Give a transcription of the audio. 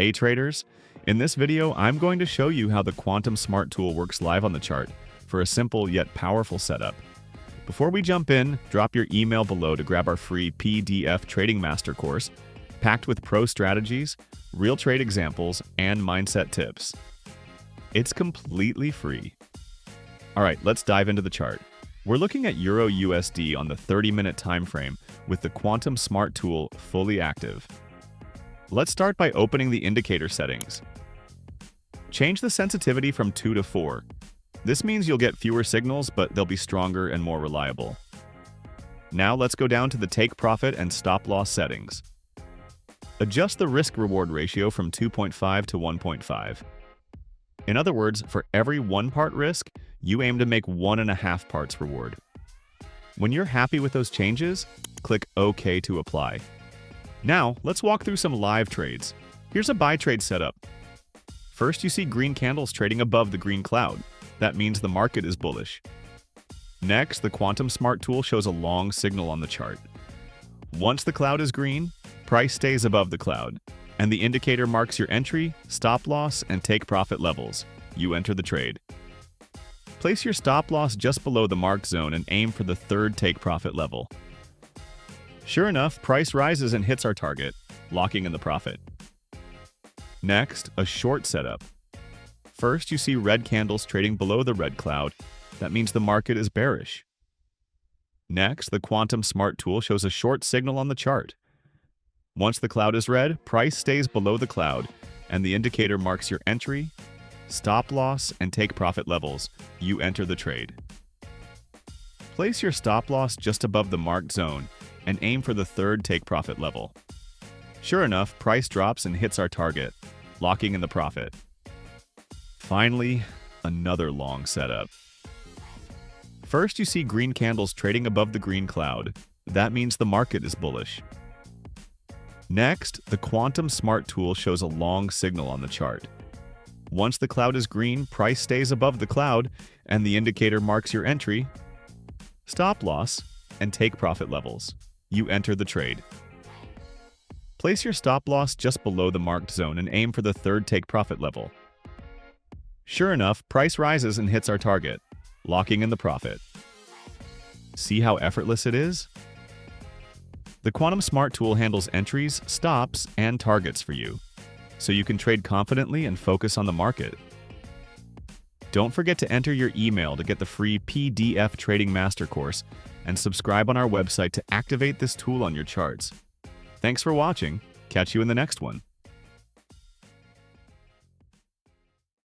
Hey traders! In this video, I'm going to show you how the Quantum Smart tool works live on the chart for a simple yet powerful setup. Before we jump in, drop your email below to grab our free PDF Trading Master course, packed with pro strategies, real trade examples, and mindset tips. It's completely free. Alright, let's dive into the chart. We're looking at Euro USD on the 30-minute time frame with the Quantum Smart tool fully active. Let's start by opening the indicator settings. Change the sensitivity from 2 to 4. This means you'll get fewer signals, but they'll be stronger and more reliable. Now let's go down to the take profit and stop loss settings. Adjust the risk-reward ratio from 2.5 to 1.5. In other words, for every 1 part risk, you aim to make 1.5 parts reward. When you're happy with those changes, click OK to apply. Now, let's walk through some live trades. Here's a buy trade setup. First, you see green candles trading above the green cloud. That means the market is bullish. Next, the Quantum Smart tool shows a long signal on the chart. Once the cloud is green, price stays above the cloud, and the indicator marks your entry, stop loss, and take profit levels. You enter the trade. Place your stop loss just below the marked zone and aim for the third take profit level. Sure enough, price rises and hits our target, locking in the profit. Next, a short setup. First, you see red candles trading below the red cloud. That means the market is bearish. Next, the Quantum Smart tool shows a short signal on the chart. Once the cloud is red, price stays below the cloud, and the indicator marks your entry, stop loss, and take profit levels. You enter the trade. Place your stop loss just above the marked zone and aim for the third take profit level. Sure enough, price drops and hits our target, locking in the profit. Finally, another long setup. First, you see green candles trading above the green cloud. That means the market is bullish. Next, the Quantum Smart tool shows a long signal on the chart. Once the cloud is green, price stays above the cloud, and the indicator marks your entry, stop loss, and take profit levels. You enter the trade. Place your stop loss just below the marked zone and aim for the third take profit level. Sure enough, price rises and hits our target, locking in the profit. See how effortless it is? The Quantum Smart tool handles entries, stops, and targets for you, so you can trade confidently and focus on the market. Don't forget to enter your email to get the free PDF Trading Master course and subscribe on our website to activate this tool on your charts. Thanks for watching. Catch you in the next one.